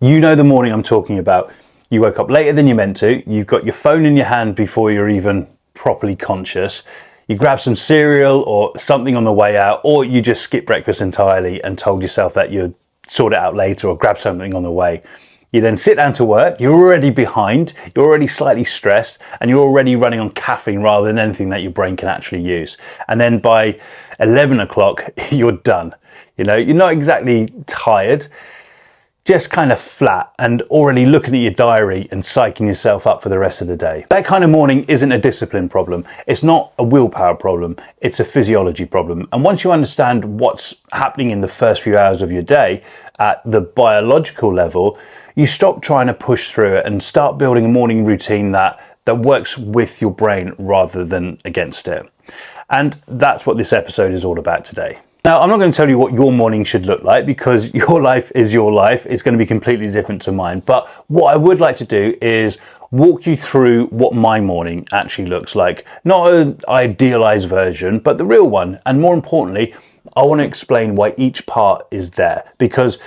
You know the morning I'm talking about. You woke up later than you meant to, you've got your phone in your hand before you're even properly conscious, you grab some cereal or something on the way out, or you just skip breakfast entirely and told yourself that you'd sort it out later or grab something on the way. You then sit down to work, you're already behind, you're already slightly stressed, and you're already running on caffeine rather than anything that your brain can actually use. And then by 11 o'clock, you're done. You know, you're not exactly tired, just kind of flat and already looking at your diary and psyching yourself up for the rest of the day. That kind of morning isn't a discipline problem. It's not a willpower problem. It's a physiology problem. And once you understand what's happening in the first few hours of your day at the biological level, you stop trying to push through it and start building a morning routine that works with your brain rather than against it. And that's what this episode is all about today. Now, I'm not going to tell you what your morning should look like because your life is your life. It's going to be completely different to mine. But what I would like to do is walk you through what my morning actually looks like. Not an idealized version, but the real one. And more importantly, I want to explain why each part is there, because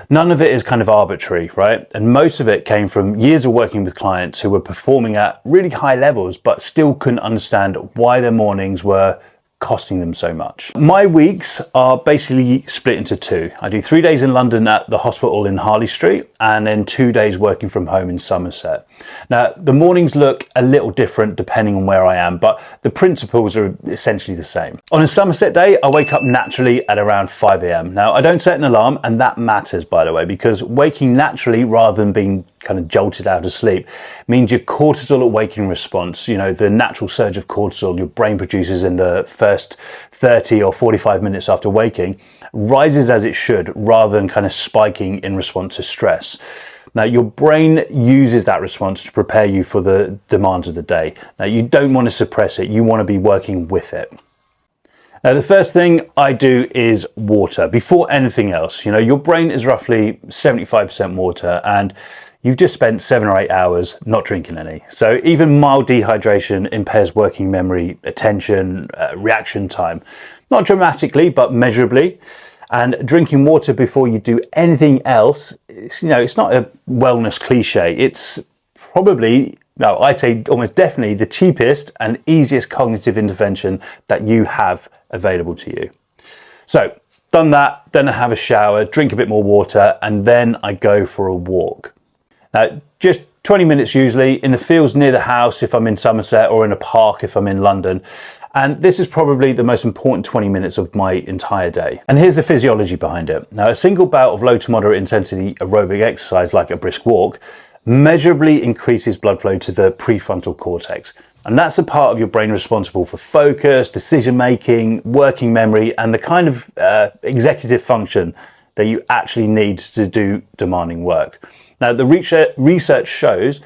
none of it is kind of arbitrary, right? And most of it came from years of working with clients who were performing at really high levels, but still couldn't understand why their mornings were costing them so much. My weeks are basically split into two. I do 3 days in London at the hospital in Harley Street and then 2 days working from home in Somerset. Now, the mornings look a little different depending on where I am, but the principles are essentially the same. On a Somerset day, I wake up naturally at around 5 a.m. Now, I don't set an alarm, and that matters, by the way, because waking naturally rather than being kind of jolted out of sleep means your cortisol awakening response, you know, the natural surge of cortisol your brain produces in the first 30 or 45 minutes after waking, rises as it should rather than kind of spiking in response to stress. Now, your brain uses that response to prepare you for the demands of the day. Now, you don't want to suppress it, you want to be working with it. Now, the first thing I do is water before anything else. You know, your brain is roughly 75% water, and you've just spent 7 or 8 hours not drinking any. So even mild dehydration impairs working memory, attention, reaction time. Not dramatically, but measurably. And drinking water before you do anything else, it's not a wellness cliche. It's probably, no, I'd say almost definitely the cheapest and easiest cognitive intervention that you have available to you. So, done that, then I have a shower, drink a bit more water, and then I go for a walk. Now, just 20 minutes usually in the fields near the house if I'm in Somerset, or in a park if I'm in London. And this is probably the most important 20 minutes of my entire day. And here's the physiology behind it. Now, a single bout of low to moderate intensity aerobic exercise like a brisk walk measurably increases blood flow to the prefrontal cortex. And that's the part of your brain responsible for focus, decision making, working memory, and the kind of executive function that you actually need to do demanding work. Now, the research shows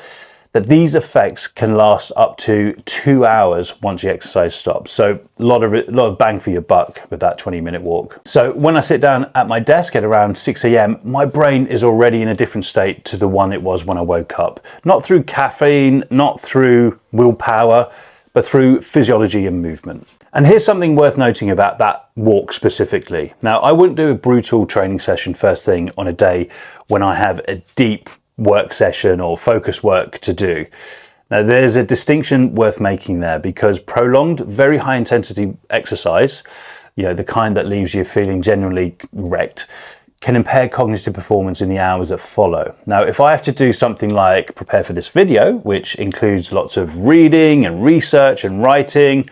that these effects can last up to 2 hours once the exercise stops. So a lot of bang for your buck with that 20-minute walk. So when I sit down at my desk at around 6 a.m., my brain is already in a different state to the one it was when I woke up. Not through caffeine, not through willpower, but through physiology and movement. And here's something worth noting about that walk specifically. Now, I wouldn't do a brutal training session first thing on a day when I have a deep work session or focus work to do. Now, there's a distinction worth making there, because prolonged, very high intensity exercise, the kind that leaves you feeling genuinely wrecked, can impair cognitive performance in the hours that follow. Now, if I have to do something like prepare for this video, which includes lots of reading and research and writing,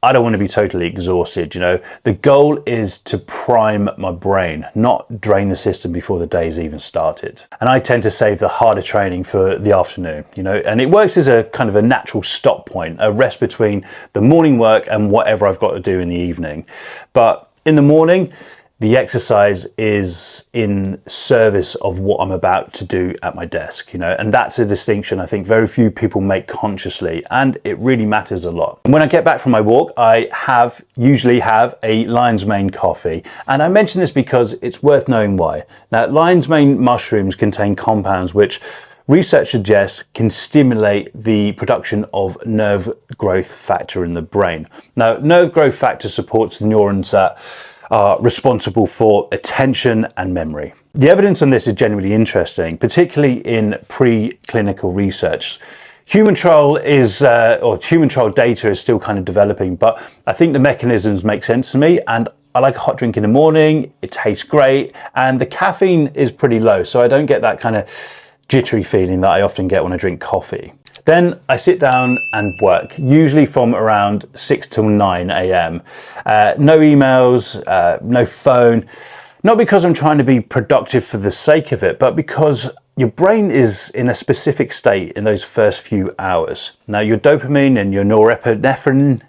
I don't want to be totally exhausted. The goal is to prime my brain, not drain the system before the day's even started. And I tend to save the harder training for the afternoon, and it works as a kind of a natural stop point, a rest between the morning work and whatever I've got to do in the evening. But in the morning, the exercise is in service of what I'm about to do at my desk, and that's a distinction I think very few people make consciously, and it really matters a lot. And when I get back from my walk, I usually have a lion's mane coffee, and I mention this because it's worth knowing why. Now, lion's mane mushrooms contain compounds which research suggests can stimulate the production of nerve growth factor in the brain. Now, nerve growth factor supports the neurons that are responsible for attention and memory. The evidence on this is genuinely interesting, particularly in preclinical research. Human trial human trial data is still kind of developing, but I think the mechanisms make sense to me, and I like a hot drink in the morning, it tastes great, and the caffeine is pretty low, so I don't get that kind of jittery feeling that I often get when I drink coffee. Then I sit down and work, usually from around 6 till 9 a.m. No emails, no phone, not because I'm trying to be productive for the sake of it, but because your brain is in a specific state in those first few hours. Now, your dopamine and your norepinephrine,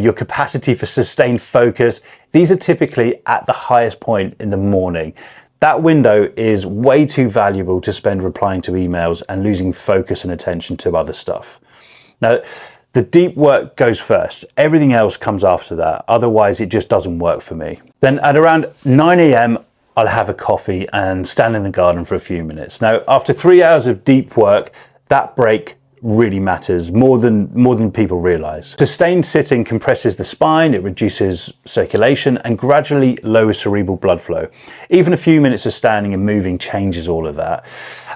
your capacity for sustained focus, these are typically at the highest point in the morning. That window is way too valuable to spend replying to emails and losing focus and attention to other stuff. Now, the deep work goes first. Everything else comes after that. Otherwise, it just doesn't work for me. Then at around 9 a.m., I'll have a coffee and stand in the garden for a few minutes. Now, after 3 hours of deep work, that break really matters more than people realize. Sustained sitting compresses the spine, it reduces circulation and gradually lowers cerebral blood flow. Even a few minutes of standing and moving changes all of that.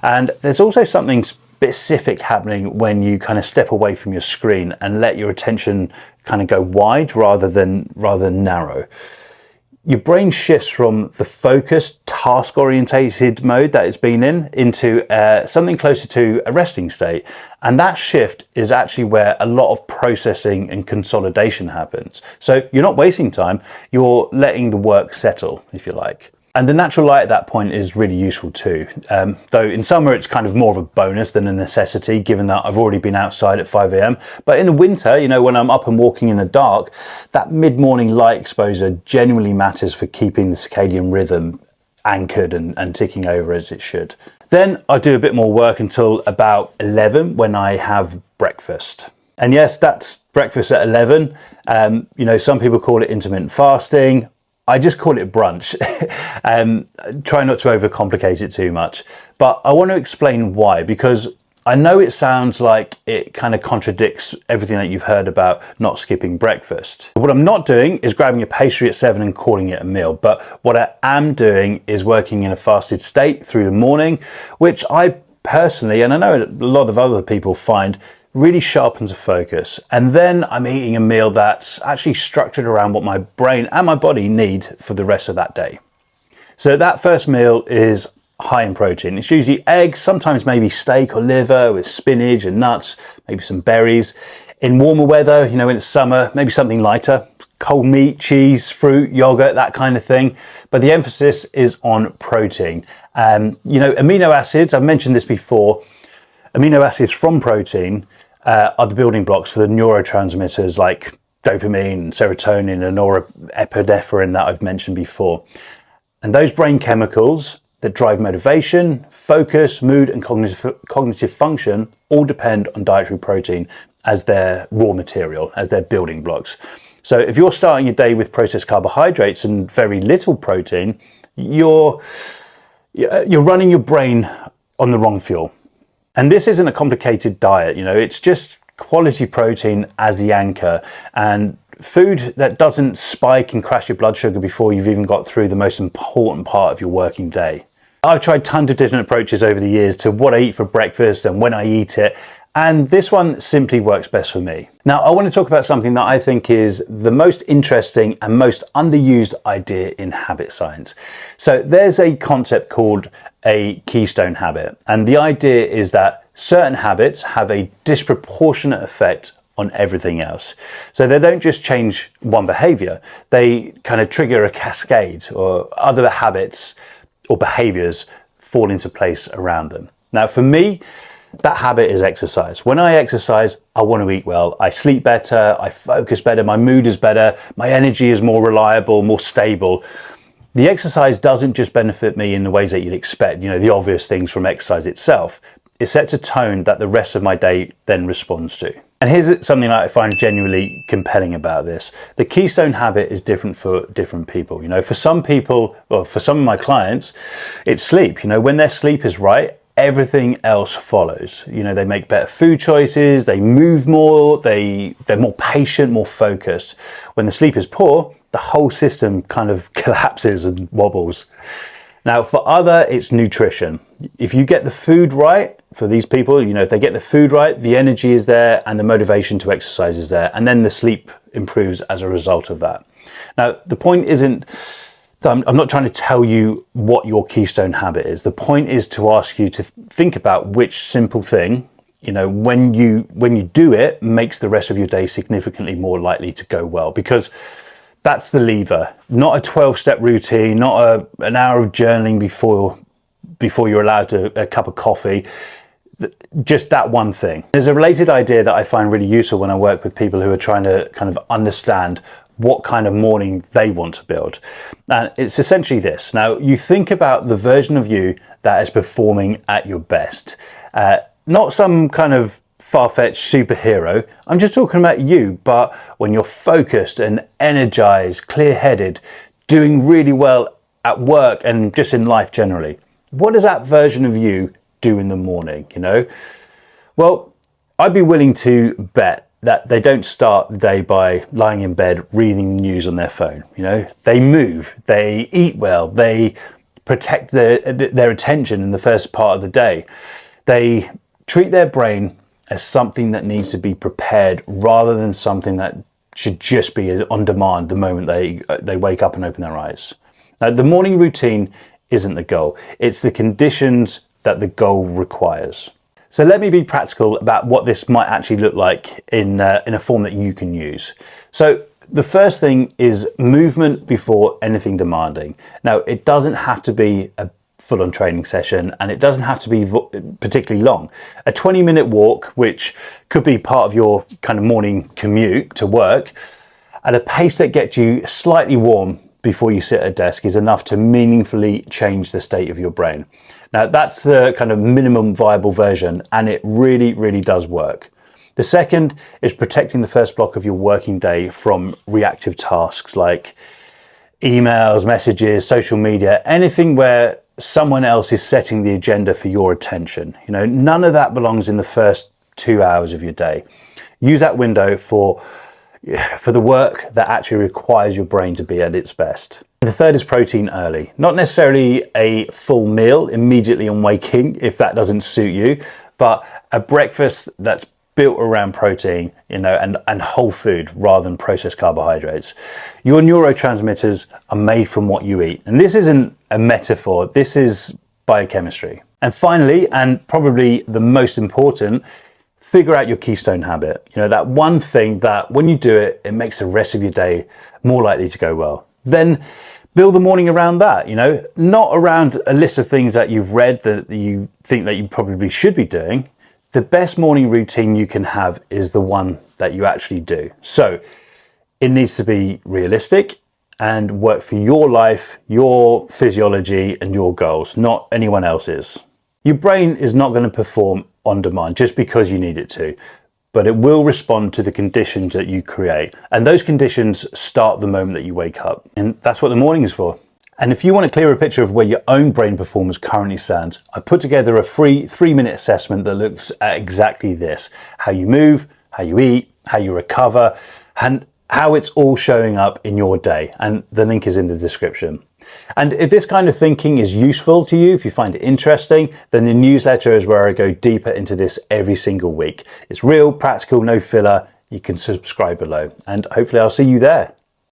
And there's also something specific happening when you kind of step away from your screen and let your attention kind of go wide rather than narrow. Your brain shifts from the focused, task-orientated mode that it's been in into something closer to a resting state. And that shift is actually where a lot of processing and consolidation happens. So you're not wasting time, you're letting the work settle, if you like. And the natural light at that point is really useful too. Though in summer it's kind of more of a bonus than a necessity, given that I've already been outside at 5 a.m. But in the winter, when I'm up and walking in the dark, that mid-morning light exposure genuinely matters for keeping the circadian rhythm anchored and ticking over as it should. Then I do a bit more work until about 11 when I have breakfast. And yes, that's breakfast at 11. Some people call it intermittent fasting. I just call it brunch. Try not to overcomplicate it too much. But I want to explain why, because I know it sounds like it kind of contradicts everything that you've heard about not skipping breakfast. What I'm not doing is grabbing a pastry at 7 and calling it a meal. But what I am doing is working in a fasted state through the morning, which I personally, and I know a lot of other people find, really sharpens a focus. And then I'm eating a meal that's actually structured around what my brain and my body need for the rest of that day. So that first meal is high in protein. It's usually eggs, sometimes maybe steak or liver with spinach and nuts, maybe some berries. In warmer weather, when it's summer, maybe something lighter, cold meat, cheese, fruit, yogurt, that kind of thing. But the emphasis is on protein. Amino acids, I've mentioned this before, amino acids from protein are the building blocks for the neurotransmitters like dopamine, serotonin, and norepinephrine that I've mentioned before. And those brain chemicals that drive motivation, focus, mood, and cognitive function all depend on dietary protein as their raw material, as their building blocks. So if you're starting your day with processed carbohydrates and very little protein, you're running your brain on the wrong fuel. And this isn't a complicated diet, it's just quality protein as the anchor, and food that doesn't spike and crash your blood sugar before you've even got through the most important part of your working day. I've tried tons of different approaches over the years to what I eat for breakfast and when I eat it, and this one simply works best for me. Now, I want to talk about something that I think is the most interesting and most underused idea in habit science. So there's a concept called a keystone habit, and the idea is that certain habits have a disproportionate effect on everything else. So they don't just change one behavior, they kind of trigger a cascade, or other habits or behaviors fall into place around them. Now, for me, that habit is exercise. When I exercise, I want to eat well. I sleep better, I focus better, my mood is better, my energy is more reliable, more stable. The exercise doesn't just benefit me in the ways that you'd expect, the obvious things from exercise itself. It sets a tone that the rest of my day then responds to. And here's something that I find genuinely compelling about this. The keystone habit is different for different people. For some people, or for some of my clients, it's sleep. When their sleep is right, everything else follows. They make better food choices, they move more, they're more patient, more focused. When the sleep is poor, the whole system kind of collapses and wobbles. Now, for other, it's nutrition. If you get the food right, for these people, if they get the food right, the energy is there and the motivation to exercise is there. And then the sleep improves as a result of that. Now, the point isn't, I'm not trying to tell you what your keystone habit is. The point is to ask you to think about which simple thing, when you do it, makes the rest of your day significantly more likely to go well. Because that's the lever, not a 12-step routine, not an hour of journaling before you're allowed a cup of coffee, just that one thing. There's a related idea that I find really useful when I work with people who are trying to kind of understand what kind of morning they want to build. And it's essentially this. Now, you think about the version of you that is performing at your best, not some kind of far-fetched superhero. I'm just talking about you, but when you're focused and energized, clear-headed, doing really well at work and just in life generally. What does that version of you do in the morning, Well, I'd be willing to bet that they don't start the day by lying in bed reading the news on their phone. They move, they eat well, they protect their attention in the first part of the day. They treat their brain as something that needs to be prepared rather than something that should just be on demand the moment they wake up and open their eyes. Now, the morning routine isn't the goal. It's the conditions that the goal requires. So let me be practical about what this might actually look like in a form that you can use. So the first thing is movement before anything demanding. Now, it doesn't have to be a full-on training session, and it doesn't have to be particularly long. A 20-minute walk, which could be part of your kind of morning commute to work, at a pace that gets you slightly warm before you sit at a desk, is enough to meaningfully change the state of your brain. Now, that's the kind of minimum viable version, and it really, really does work. The second is protecting the first block of your working day from reactive tasks like emails, messages, social media, anything where someone else is setting the agenda for your attention. None of that belongs in the first 2 hours of your day. Use that window for the work that actually requires your brain to be at its best. The third is protein early. Not necessarily a full meal immediately on waking, if that doesn't suit you, but a breakfast that's built around protein, and whole food rather than processed carbohydrates. Your neurotransmitters are made from what you eat. And this isn't a metaphor, this is biochemistry. And finally, and probably the most important, figure out your keystone habit. That one thing that when you do it, it makes the rest of your day more likely to go well. Then build the morning around that, not around a list of things that you've read that you think that you probably should be doing. The best morning routine you can have is the one that you actually do. So it needs to be realistic and work for your life, your physiology, and your goals, not anyone else's. Your brain is not going to perform on demand just because you need it to, but it will respond to the conditions that you create. And those conditions start the moment that you wake up. And that's what the morning is for. And if you want a clearer picture of where your own brain performance currently stands, I put together a free 3-minute assessment that looks at exactly this: how you move, how you eat, how you recover, and how it's all showing up in your day. And the link is in the description. And if this kind of thinking is useful to you, if you find it interesting, then the newsletter is where I go deeper into this every single week. It's real, practical, no filler. You can subscribe below, and hopefully I'll see you there.